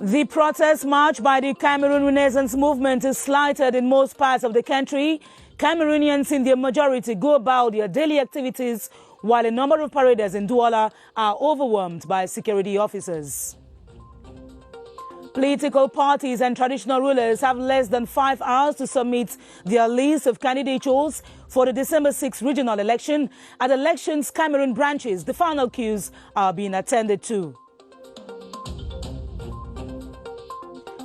The protest march by the Cameroon Renaissance movement is slighted in most parts of the country. Cameroonians in their majority go about their daily activities, while a number of paraders in Douala are overwhelmed by security officers. Political parties and traditional rulers have less than 5 hours to submit their list of candidatures for the December 6 regional election. At elections Cameroon branches, the final queues are being attended to.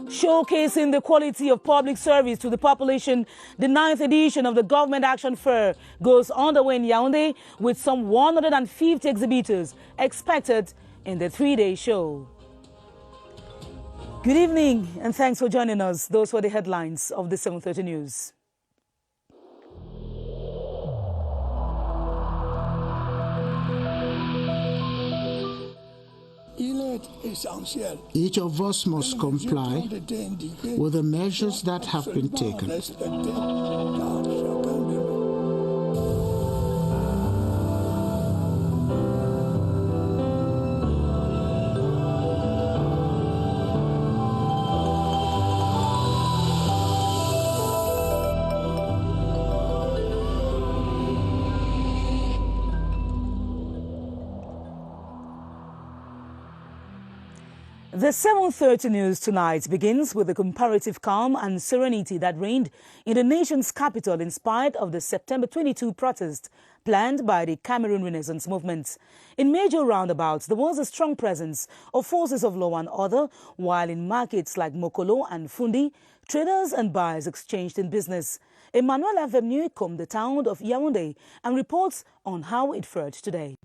Showcasing the quality of public service to the population, the 9th edition of the Government Action Fair goes underway in Yaoundé with some 150 exhibitors expected in the 3-day show. Good evening and thanks for joining us. Those were the headlines of the 7:30 News. Each of us must comply with the measures that have been taken. The 7:30 News tonight begins with the comparative calm and serenity that reigned in the nation's capital in spite of the September 22 protest planned by the Cameroon Renaissance movement. In major roundabouts, there was a strong presence of forces of law and order, while in markets like Mokolo and Fundi, traders and buyers exchanged in business. Emmanuel Avenue combed the town of Yaoundé and reports on how it fared today.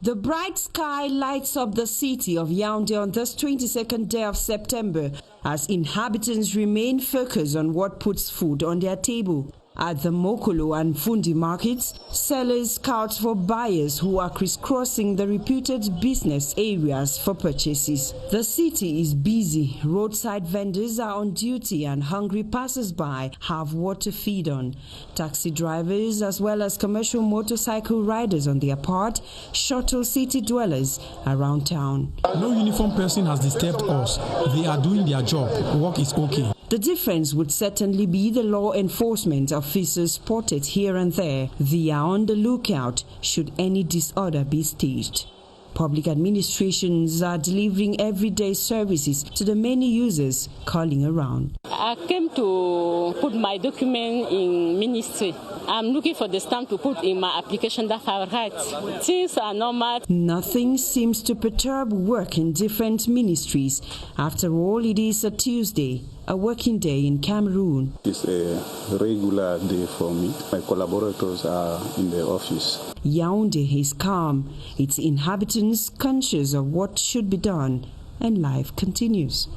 The bright sky lights up the city of Yaoundé on this 22nd day of September as inhabitants remain focused on what puts food on their table. At the Mokolo and Fundi markets, sellers scout for buyers who are crisscrossing the reputed business areas for purchases. The city is busy. Roadside vendors are on duty and hungry passers-by have what to feed on. Taxi drivers as well as commercial motorcycle riders on their part shuttle city dwellers around town. No uniformed person has disturbed us. They are doing their job. Work is okay. The difference would certainly be the law enforcement officers spotted here and there. They are on the lookout should any disorder be staged. Public administrations are delivering everyday services to the many users calling around. I came to put my document in ministry. I'm looking for the stamp to put in my application that I write. Things are normal. Nothing seems to perturb work in different ministries. After all, it is a Tuesday, a working day in Cameroon. It's a regular day for me. My collaborators are in the office. Yaoundé is calm, its inhabitants conscious of what should be done, and life continues.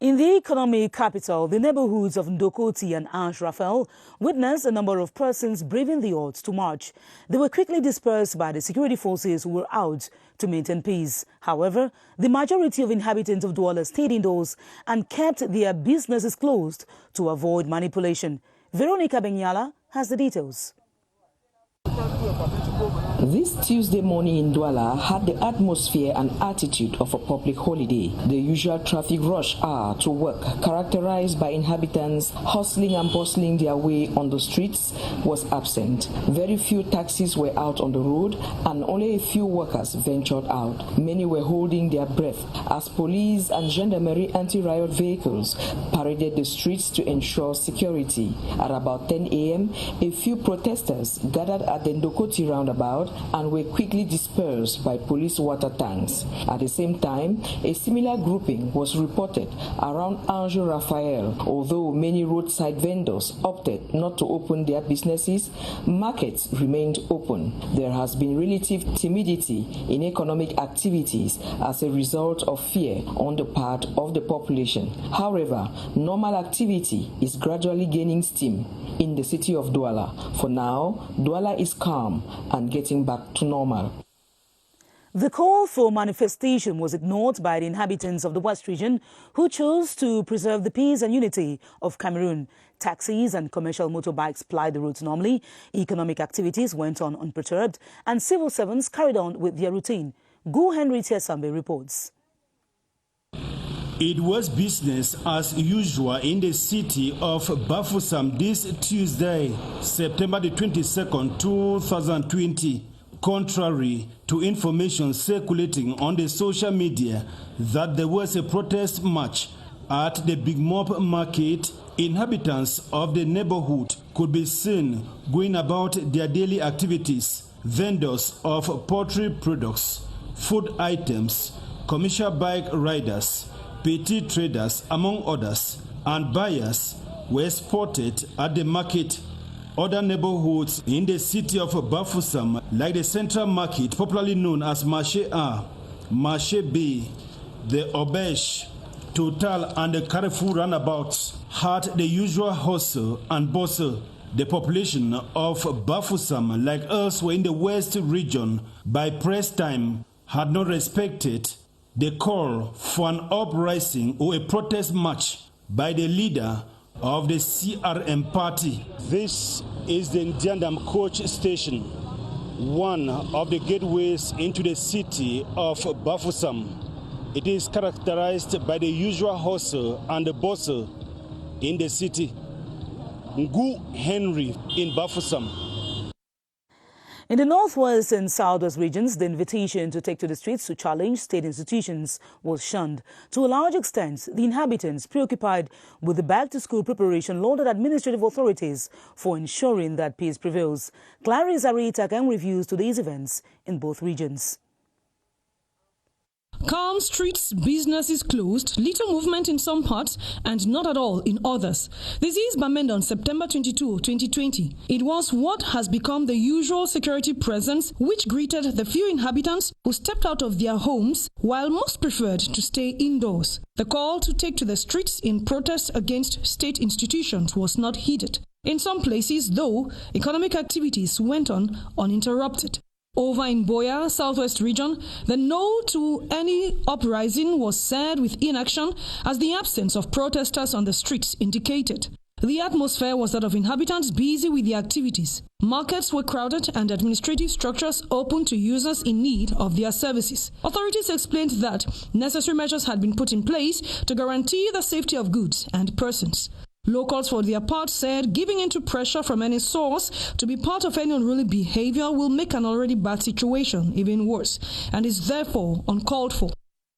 In the economic capital, the neighborhoods of Ndokoti and Ange Raphael witnessed a number of persons braving the odds to march. They were quickly dispersed by the security forces who were out to maintain peace. However, the majority of inhabitants of Douala stayed indoors and kept their businesses closed to avoid manipulation. Veronica Benyala has the details. This Tuesday morning in Douala had the atmosphere and attitude of a public holiday. The usual traffic rush hour to work, characterized by inhabitants hustling and bustling their way on the streets, was absent. Very few taxis were out on the road and only a few workers ventured out. Many were holding their breath as police and gendarmerie anti-riot vehicles paraded the streets to ensure security. At about 10 a.m., a few protesters gathered at the Ndokoti roundabout and were quickly dispersed by police water tanks. At the same time, a similar grouping was reported around Ange Raphael. Although many roadside vendors opted not to open their businesses, markets remained open. There has been relative timidity in economic activities as a result of fear on the part of the population. However, normal activity is gradually gaining steam in the city of Douala. For now, Douala is calm and getting back to normal. The call for manifestation was ignored by the inhabitants of the West region, who chose to preserve the peace and unity of Cameroon. Taxis and commercial motorbikes plied the roads normally, economic activities went on unperturbed, and civil servants carried on with their routine. Gu Henry Tiesambe reports. It was business as usual in the city of Bafoussam this Tuesday, September the 22nd, 2020. Contrary to information circulating on the social media that there was a protest march at the Big Mob market, inhabitants of the neighborhood could be seen going about their daily activities. Vendors of poultry products, food items, commercial bike riders, petty traders, among others, and buyers were spotted at the market. Other neighborhoods in the city of Bafoussam, like the Central Market, popularly known as Marché A, Marché B, the Auberge, Total, and the Carrefour roundabouts, had the usual hustle and bustle. The population of Bafoussam, like elsewhere in the West region, by press time, had not respected the call for an uprising or a protest march by the leader of the CRM party. This is the Ndiandam coach station, one of the gateways into the city of Bafoussam. It is characterized by the usual hustle and the bustle in the city. Ngu Henry in Bafoussam. In the northwest and southwest regions, the invitation to take to the streets to challenge state institutions was shunned. To a large extent, the inhabitants, preoccupied with the back-to-school preparation, lauded administrative authorities for ensuring that peace prevails. Clarice Aritakan reviews today's events in both regions. Calm streets, businesses closed, little movement in some parts and not at all in others. This is Bamenda on September 22, 2020. It was what has become the usual security presence which greeted the few inhabitants who stepped out of their homes while most preferred to stay indoors. The call to take to the streets in protest against state institutions was not heeded. In some places, though, economic activities went on uninterrupted. Over in Boya, southwest region, the no to any uprising was said with inaction as the absence of protesters on the streets indicated. The atmosphere was that of inhabitants busy with their activities. Markets were crowded and administrative structures open to users in need of their services. Authorities explained that necessary measures had been put in place to guarantee the safety of goods and persons. Locals, for their part, said giving into pressure from any source to be part of any unruly behavior will make an already bad situation even worse and is therefore uncalled for.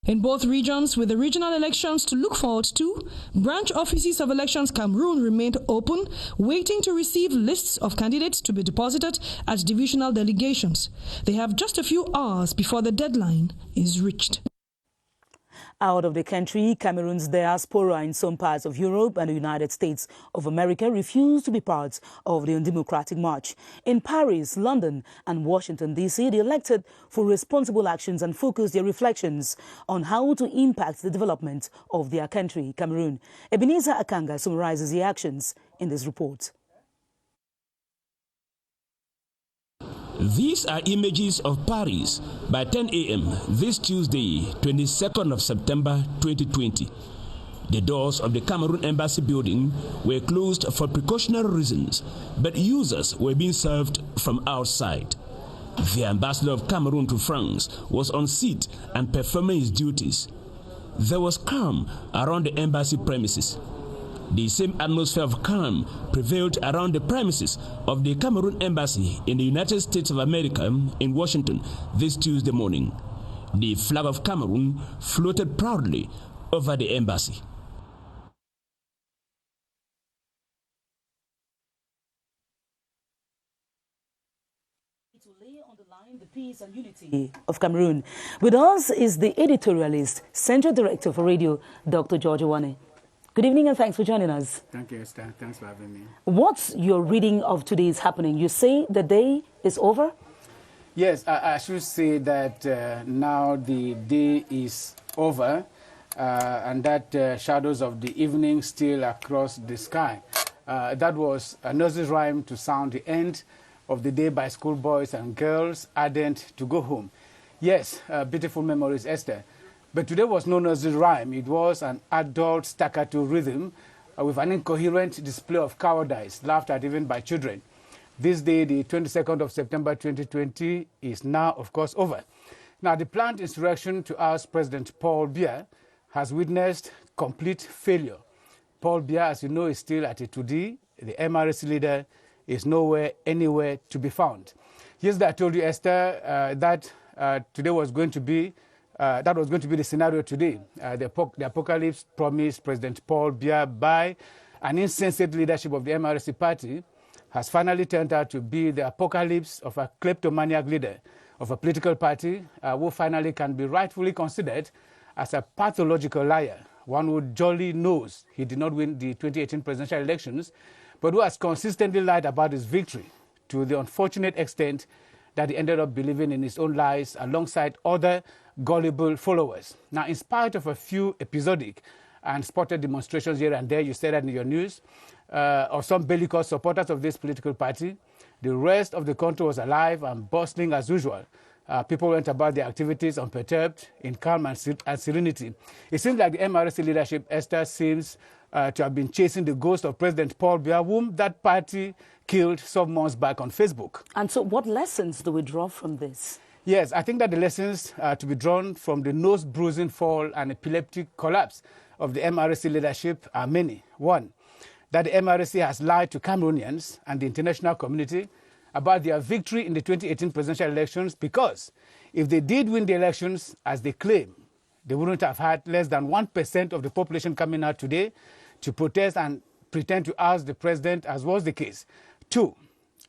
In both regions, with the regional elections to look forward to, branch offices of Elections Cameroon remained open, waiting to receive lists of candidates to be deposited at divisional delegations. They have just a few hours before the deadline is reached. Out of the country, Cameroon's diaspora in some parts of Europe and the United States of America refused to be part of the undemocratic march. In Paris, London and Washington, D.C., they elected for responsible actions and focused their reflections on how to impact the development of their country, Cameroon. Ebenezer Akanga summarizes the actions in this report. These are images of Paris by 10 a.m. this Tuesday, 22nd of September 2020. The doors of the Cameroon Embassy building were closed for precautionary reasons, but users were being served from outside. The ambassador of Cameroon to France was on seat and performing his duties. There was calm around the embassy premises. The same atmosphere of calm prevailed around the premises of the Cameroon Embassy in the United States of America in Washington this Tuesday morning. The flag of Cameroon floated proudly over the embassy. To lay on the line the peace and unity of Cameroon. With us is the editorialist, Central Director for Radio, Dr. George Wane. Good evening and thanks for joining us. Thank you, Esther. Thanks for having me. What's your reading of today's happening? You say the day is over? Yes, I should say that now the day is over and that shadows of the evening still across the sky. That was a nursery rhyme to sound the end of the day by schoolboys and girls ardent to go home. Yes, beautiful memories, Esther. But today was no nursery rhyme. It was an adult staccato rhythm with an incoherent display of cowardice, laughed at even by children. This day, the 22nd of September 2020, is now, of course, over. Now, the planned insurrection to oust President Paul Biya has witnessed complete failure. Paul Biya, as you know, is still at Itudi. The MRC leader is nowhere, anywhere to be found. Yesterday, I told you, Esther, that today was going to be the scenario today. The apocalypse promised President Paul Biya by an insensate leadership of the MRC party has finally turned out to be the apocalypse of a kleptomaniac leader of a political party who finally can be rightfully considered as a pathological liar, one who jolly knows he did not win the 2018 presidential elections, but who has consistently lied about his victory to the unfortunate extent that he ended up believing in his own lies alongside other gullible followers. Now, in spite of a few episodic and spotted demonstrations here and there, you said that in your news, of some bellicose supporters of this political party, the rest of the country was alive and bustling as usual. People went about their activities unperturbed, in calm and serenity. It seems like the MRC leadership, Esther, seems to have been chasing the ghost of President Paul Biya, whom that party killed some months back on Facebook. And so what lessons do we draw from this? Yes, I think that the lessons to be drawn from the nose-bruising fall and epileptic collapse of the MRC leadership are many. One, that the MRC has lied to Cameroonians and the international community about their victory in the 2018 presidential elections, because if they did win the elections as they claim, they wouldn't have had less than 1% of the population coming out today to protest and pretend to oust the president, as was the case. Two,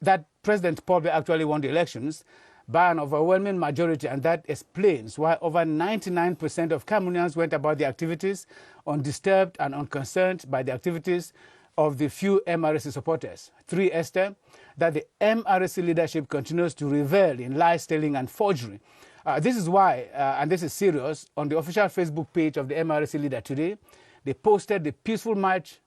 that President Paul Biya actually won the elections by an overwhelming majority, and that explains why over 99% of Cameroonians went about their activities undisturbed and unconcerned by the activities of the few MRC supporters. Three, Esther, that the MRC leadership continues to revel in lies telling and forgery. This is why, and this is serious, on the official Facebook page of the MRC leader today, they posted the peaceful march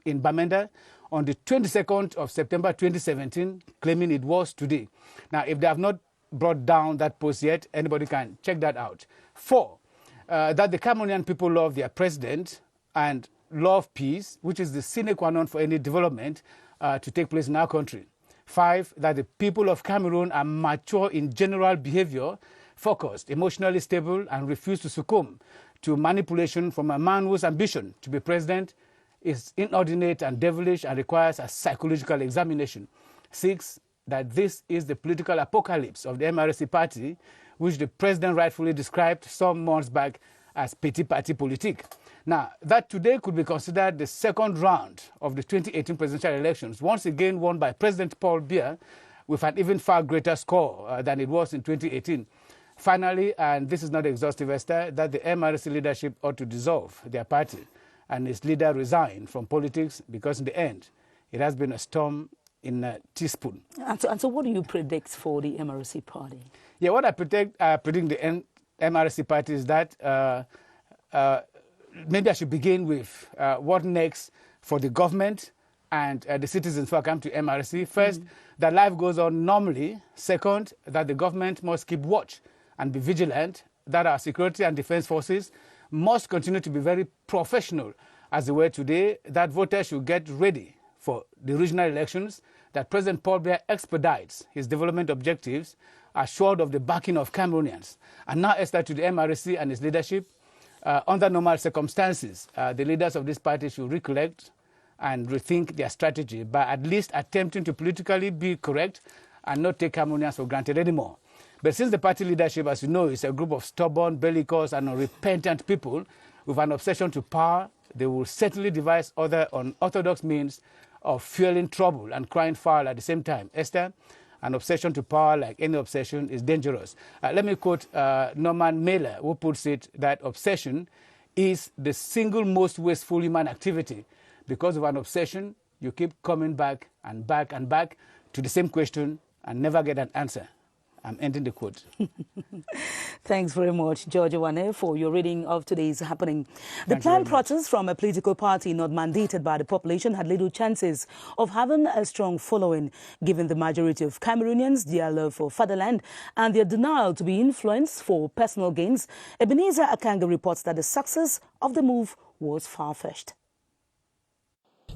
in Bamenda on the 22nd of September 2017, claiming it was today. Now, if they have not brought down that post yet, anybody can check that out. Four, that the Cameroonian people love their president and love peace, which is the sine qua non for any development to take place in our country. Five, that the people of Cameroon are mature in general behavior, focused, emotionally stable, and refuse to succumb to manipulation from a man whose ambition to be president is inordinate and devilish and requires a psychological examination. Six, that this is the political apocalypse of the MRC party, which the president rightfully described some months back as petit parti politique. Now, that today could be considered the second round of the 2018 presidential elections, once again won by President Paul Biya with an even far greater score than it was in 2018. Finally, and this is not exhaustive, Esther, that the MRC leadership ought to dissolve their party and its leader resign from politics, because in the end, it has been a storm in a teaspoon. And so what do you predict for the MRC party? Yeah, what I predict the MRC party is that maybe I should begin with what next for the government and the citizens who are coming to MRC. First, that life goes on normally. Second, that the government must keep watch and be vigilant, that our security and defense forces must continue to be very professional as they were today, that voters should get ready for the regional elections, that President Paul Biya expedites his development objectives, assured of the backing of Cameroonians. And now, Esther, to the MRC and its leadership, under normal circumstances, the leaders of this party should recollect and rethink their strategy by at least attempting to politically be correct and not take Cameroonians for granted anymore. But since the party leadership, as you know, is a group of stubborn, bellicose, and unrepentant people with an obsession to power, they will certainly devise other unorthodox means of fueling trouble and crying foul at the same time. Esther, an obsession to power, like any obsession, is dangerous. Let me quote Norman Mailer, who puts it that obsession is the single most wasteful human activity. Because of an obsession, you keep coming back and back and back to the same question and never get an answer. I'm ending the quote. Thanks very much, George Wane, for your reading of today's happening. The planned protest from a political party not mandated by the population had little chances of having a strong following, given the majority of Cameroonians, their love for fatherland, and their denial to be influenced for personal gains. Ebenezer Akanga reports that the success of the move was far-fetched.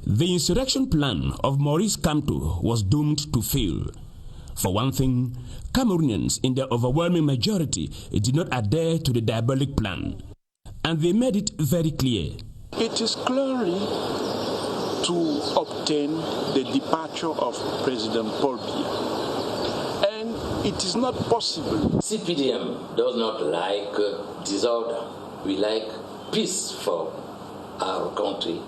The insurrection plan of Maurice Kamto was doomed to fail. For one thing, Cameroonians in their overwhelming majority did not adhere to the diabolic plan. And they made it very clear. It is clearly to obtain the departure of President Paul Biya. And it is not possible. CPDM does not like disorder. We like peace for our country.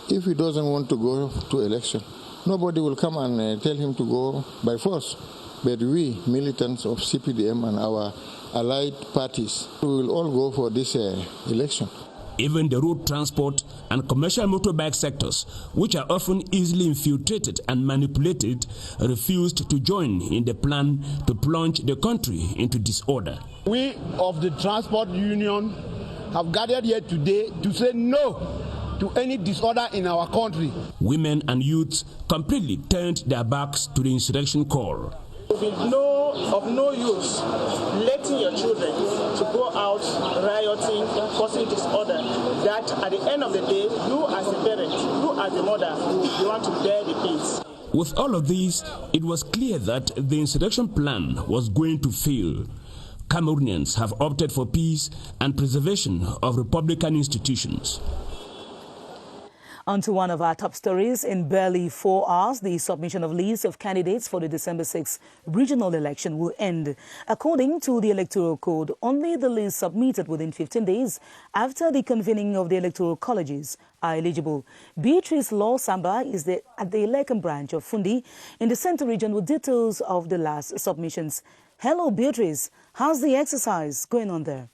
If he doesn't want to go to election, nobody will come and tell him to go by force. But we, militants of CPDM and our allied parties, we will all go for this election. Even the road transport and commercial motorbike sectors, which are often easily infiltrated and manipulated, refused to join in the plan to plunge the country into disorder. We of the Transport Union have gathered here today to say no to any disorder in our country. Women and youths completely turned their backs to the insurrection call. It will be of no use letting your children to go out rioting, causing disorder, that at the end of the day, you as a parent, you as a mother, you want to bear the pains. With all of these, it was clear that the insurrection plan was going to fail. Cameroonians have opted for peace and preservation of republican institutions. On to one of our top stories. In barely 4 hours, the submission of lists of candidates for the December 6th regional election will end. According to the Electoral Code, only the lists submitted within 15 days after the convening of the electoral colleges are eligible. Beatrice Law Samba is at the Lekam branch of Fundi in the Central region with details of the last submissions. Hello, Beatrice. How's the exercise going on there?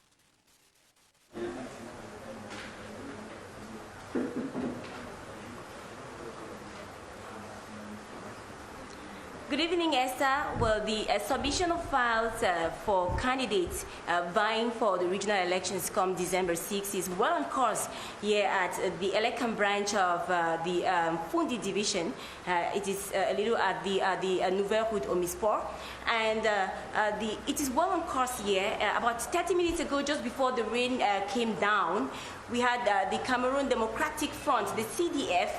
Good evening, Esther. Well, the submission of files for candidates vying for the regional elections come December 6 is well on course here at the Elekam branch of the Fundi division. It is a little at the Nouvelle Route Omisport. And it is well on course here. About 30 minutes ago, just before the rain came down, we had the Cameroon Democratic Front, the CDF,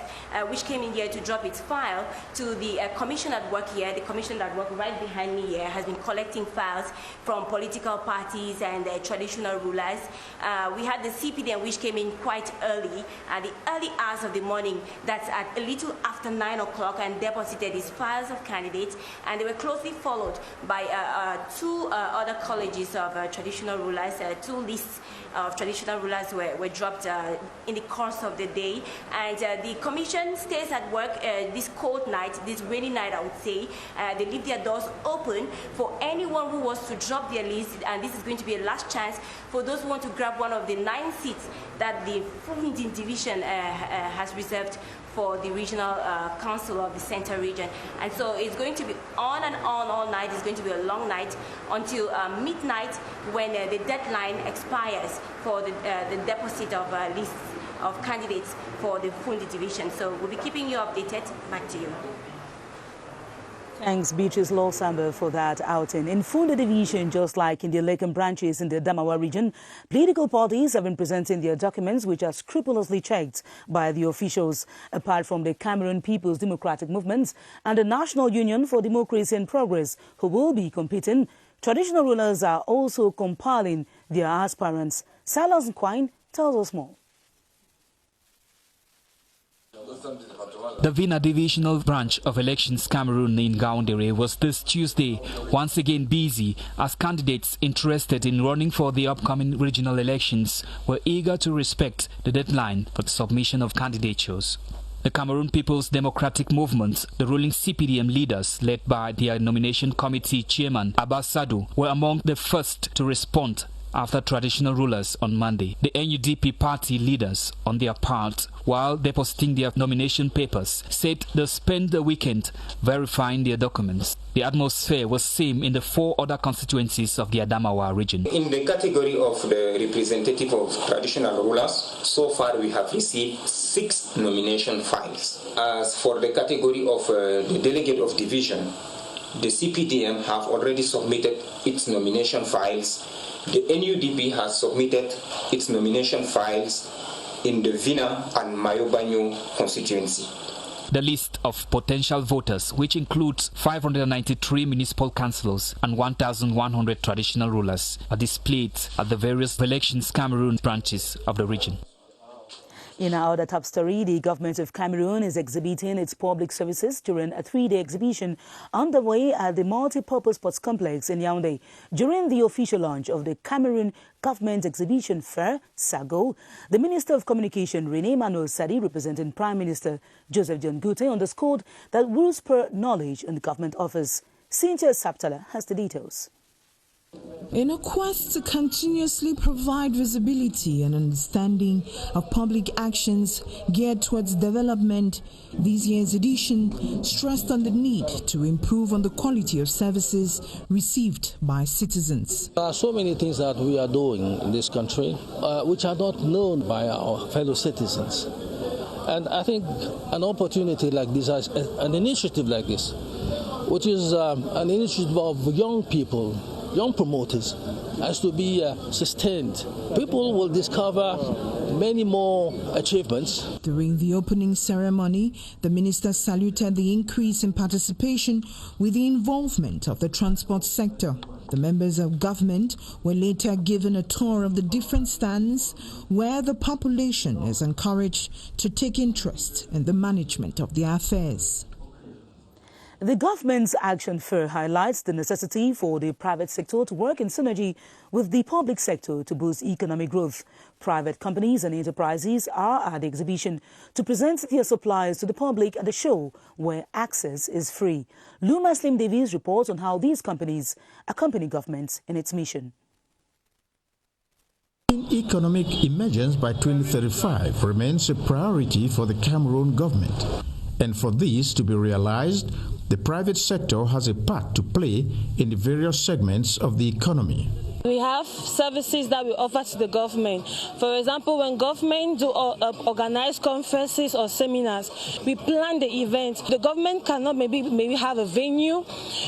which came in here to drop its file to the commission at work here. The commission at work right behind me here has been collecting files from political parties and traditional rulers. We had the CPDM, which came in quite early, at the early hours of the morning. That's at a little after 9 o'clock, and deposited these files of candidates. And they were closely followed by two other colleges of traditional rulers. Two lists of traditional rulers were dropped in the course of the day. And the commission stays at work this cold night, this rainy night, I would say. They leave their doors open for anyone who wants to drop their list, and this is going to be a last chance for those who want to grab one of the 9 seats that the Fundi division has reserved for the regional council of the Central region. And so it's going to be on and on all night. It's going to be a long night until midnight, when the deadline expires for the deposit of lists of candidates for the Fundi division. So we'll be keeping you updated. Back to you. Thanks, Beatrice Law Samba, for that outing. In Fundi division, just like in the Lekam branches in the Damawa region, political parties have been presenting their documents, which are scrupulously checked by the officials. Apart from the Cameroon People's Democratic Movement and the National Union for Democracy and Progress, who will be competing, traditional rulers are also compiling their aspirants. Silas Nkwine tells us more. The Vina Divisional Branch of Elections Cameroon in Gaoundere was this Tuesday once again busy as candidates interested in running for the upcoming regional elections were eager to respect the deadline for the submission of candidatures. The Cameroon People's Democratic Movement, the ruling CPDM leaders led by their nomination committee chairman Abbas Sadu, were among the first to respond after traditional rulers on Monday. The NUDP party leaders, on their part, while depositing their nomination papers, said they spent the weekend verifying their documents. The atmosphere was same in the 4 other constituencies of the Adamawa region. In the category of the representative of traditional rulers, so far we have received 6 nomination files. As for the category of the delegate of division, the CPDM have already submitted its nomination files. The NUDP has submitted its nomination files in the Vina and Mayobanyo constituency. The list of potential voters, which includes 593 municipal councillors and 1,100 traditional rulers, are displayed at the various Elections Cameroon branches of the region. In our other top story, the government of Cameroon is exhibiting its public services during a 3-day exhibition underway at the multi-purpose sports complex in Yaoundé. During the official launch of the Cameroon Government Exhibition Fair, SAGO, the Minister of Communication, René Emmanuel Sadi, representing Prime Minister Joseph John Goute, underscored that will spur knowledge in the government office. Cynthia Saptala has the details. In a quest to continuously provide visibility and understanding of public actions geared towards development, this year's edition stressed on the need to improve on the quality of services received by citizens. There are so many things that we are doing in this country which are not known by our fellow citizens. And I think an opportunity like this, an initiative like this, which is an initiative of young people, young promoters, has to be sustained. People will discover many more achievements. During the opening ceremony, the minister saluted the increase in participation with the involvement of the transport sector. The members of government were later given a tour of the different stands where the population is encouraged to take interest in the management of their affairs. The government's action fair highlights the necessity for the private sector to work in synergy with the public sector to boost economic growth. Private companies and enterprises are at the exhibition to present their supplies to the public at a show where access is free. Luma Slim Davies reports on how these companies accompany government in its mission. Economic emergence by 2035 remains a priority for the Cameroon government. And for this to be realized, the private sector has a part to play in the various segments of the economy. We have services that we offer to the government. For example, when government do organize conferences or seminars, we plan the event. The government cannot maybe have a venue.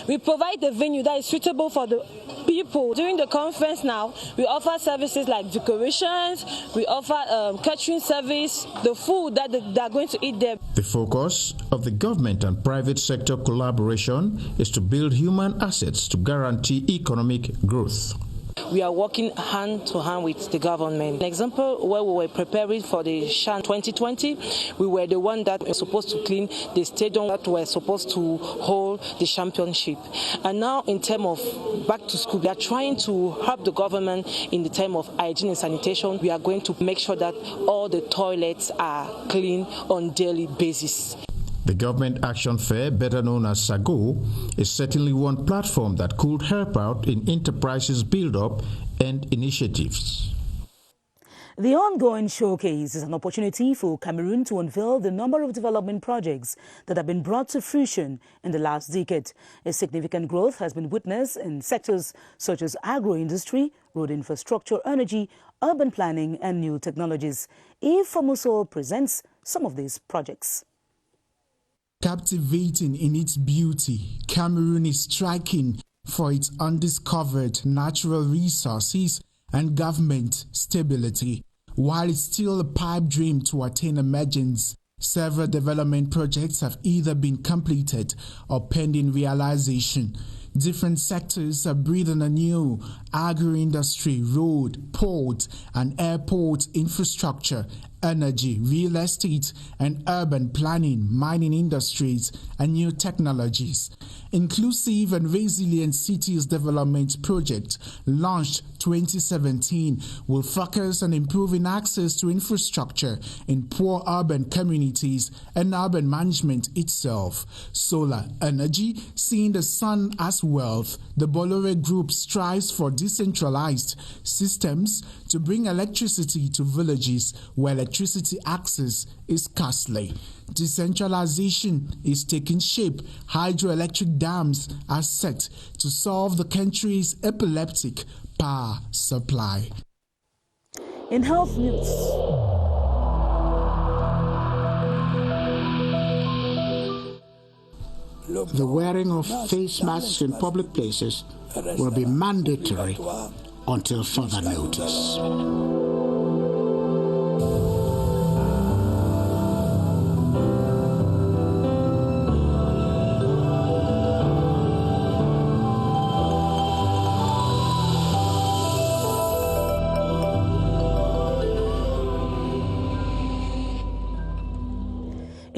We provide the venue that is suitable for the people. During the conference now, we offer services like decorations, we offer catering service, the food that they are going to eat there. The focus of the government and private sector collaboration is to build human assets to guarantee economic growth. We are working hand to hand with the government. An example where we were preparing for the Shan 2020, we were the one that was supposed to clean the stadium that were supposed to hold the championship. And now in terms of back to school, we are trying to help the government in the term of hygiene and sanitation. We are going to make sure that all the toilets are clean on a daily basis. The Government Action Fair, better known as SAGO, is certainly one platform that could help out in enterprises build-up and initiatives. The ongoing showcase is an opportunity for Cameroon to unveil the number of development projects that have been brought to fruition in the last decade. A significant growth has been witnessed in sectors such as agro-industry, road infrastructure, energy, urban planning and new technologies. Eve Famuso presents some of these projects. Captivating in its beauty, Cameroon is striking for its undiscovered natural resources and government stability. While it's still a pipe dream to attain emergence, several development projects have either been completed or pending realization. Different sectors are breathing anew: agro-industry, road, port and airport infrastructure, energy, real estate and urban planning, mining industries and new technologies. Inclusive and Resilient Cities Development Project, launched 2017, will focus on improving access to infrastructure in poor urban communities and urban management itself. Solar energy, seeing the sun as wealth, the Bolloré Group strives for decentralized systems to bring electricity to villages where electricity access is costly. Decentralization is taking shape. Hydroelectric dams are set to solve the country's epileptic power supply. In health news, the wearing of face masks in public places will be mandatory until further notice.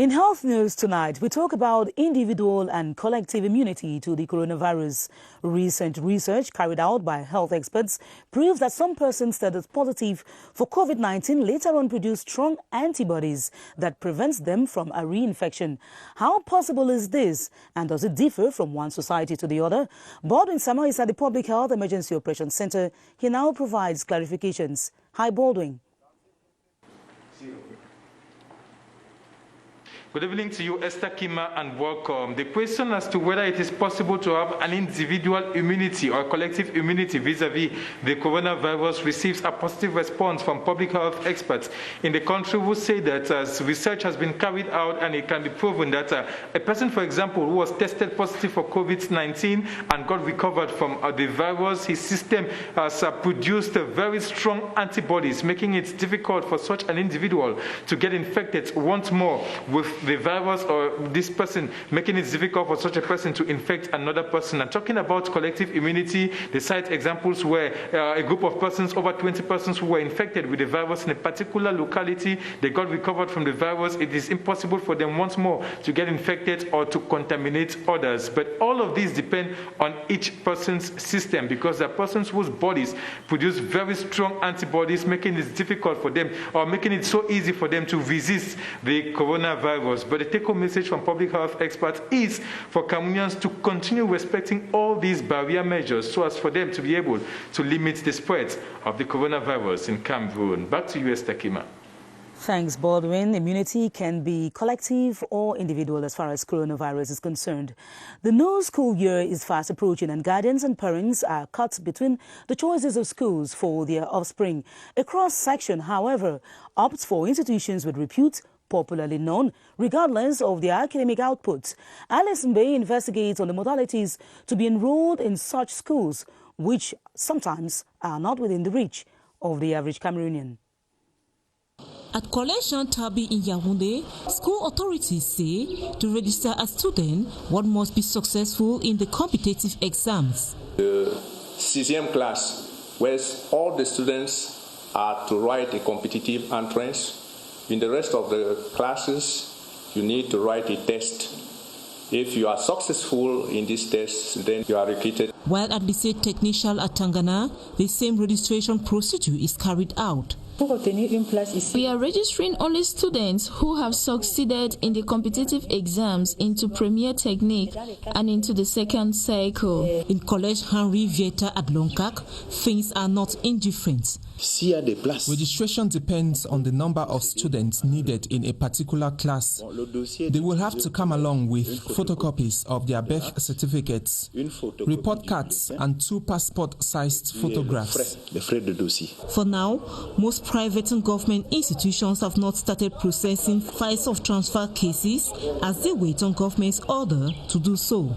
In health news tonight, we talk about individual and collective immunity to the coronavirus. Recent research carried out by health experts proves that some persons tested positive for COVID-19 later on produce strong antibodies that prevents them from a reinfection. How possible is this, and does it differ from one society to the other? Baldwin Sama is at the Public Health Emergency Operations Center. He now provides clarifications. Hi, Baldwin. Good evening to you, Esther Kmer, and welcome. The question as to whether it is possible to have an individual immunity or collective immunity vis-a-vis the coronavirus receives a positive response from public health experts in the country who say that as research has been carried out and it can be proven that a person, for example, who was tested positive for COVID-19 and got recovered from the virus, his system has produced very strong antibodies, making it difficult for such an individual to get infected once more with the virus, or this person, making it difficult for such a person to infect another person. And talking about collective immunity, they cite examples where a group of persons, over 20 persons who were infected with the virus in a particular locality, they got recovered from the virus. It is impossible for them once more to get infected or to contaminate others. But all of these depend on each person's system, because there are persons whose bodies produce very strong antibodies, making it difficult for them, or making it so easy for them to resist the coronavirus. But the take-home message from public health experts is for Cameroonians to continue respecting all these barrier measures so as for them to be able to limit the spread of the coronavirus in Cameroon. Back to you, Esther Kmer. Thanks, Baldwin. Immunity can be collective or individual as far as coronavirus is concerned. The new school year is fast approaching, and guardians and parents are caught between the choices of schools for their offspring. A cross-section, however, opts for institutions with repute, popularly known, regardless of their academic output. Alice Mbe investigates on the modalities to be enrolled in such schools, which sometimes are not within the reach of the average Cameroonian. At College Jean Tabi in Yaoundé, school authorities say to register a student, one must be successful in the competitive exams. The 6th class, where all the students are to write a competitive entrance. In the rest of the classes, you need to write a test. If you are successful in this test, then you are recruited. While at Lycée Technical at Tangana, the same registration procedure is carried out. We are registering only students who have succeeded in the competitive exams into Premier Technique and into the second cycle. In College Henri Vieta at Lonkak, things are not indifferent. Registration depends on the number of students needed in a particular class. They will have to come along with photocopies of their birth certificates, report cards, and 2 passport-sized photographs. For now, most private and government institutions have not started processing files of transfer cases as they wait on government's order to do so.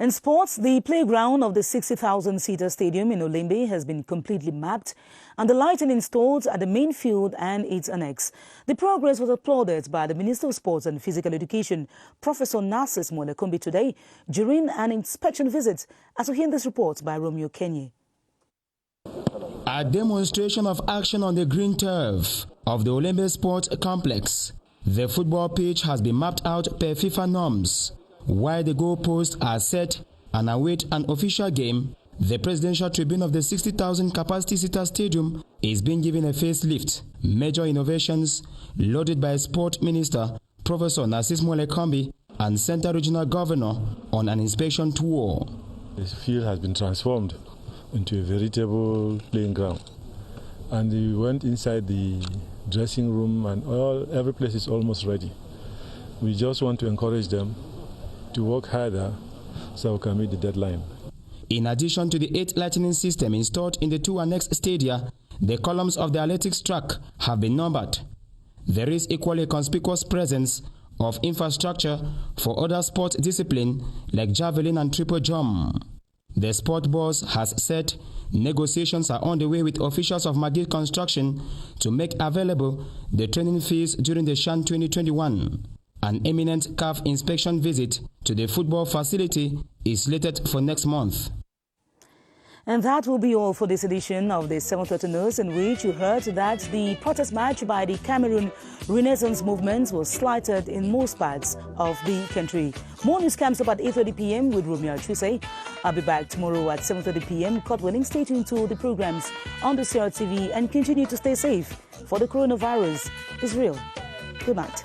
In sports, the playground of the 60,000-seater stadium in Olembe has been completely mapped and the lighting installed at the main field and its annex. The progress was applauded by the Minister of Sports and Physical Education, Professor Narcis Molekombi, today during an inspection visit, as we hear in this report by Romeo Kenye. A demonstration of action on the green turf of the Olembe Sports Complex. The football pitch has been mapped out per FIFA norms. While the goalposts are set and await an official game, the presidential tribune of the 60,000 capacity seater stadium is being given a facelift. Major innovations loaded by Sport Minister Professor Narcis Molekombi and Central Regional Governor on an inspection tour. This field has been transformed into a veritable playing ground, and we went inside the dressing room, and every place is almost ready. We just want to encourage them to work harder so we can meet the deadline. In addition to the 8 lightning system installed in the 2 annex stadia, the columns of the athletics track have been numbered. There is equally a conspicuous presence of infrastructure for other sports disciplines like javelin and triple jump. The sport boss has said negotiations are on the way with officials of Magid Construction to make available the training fees during the Shan 2021. An imminent CAF inspection visit to the football facility is slated for next month. And that will be all for this edition of the 7:30 News, in which you heard that the protest march by the Cameroon Renaissance movement was slighted in most parts of the country. More news comes up at 8:30 p.m. with Romeo Chuse. I'll be back tomorrow at 7:30 p.m. God willing, stay tuned to the programs on the Crtv and continue to stay safe, for the coronavirus is real. Good night.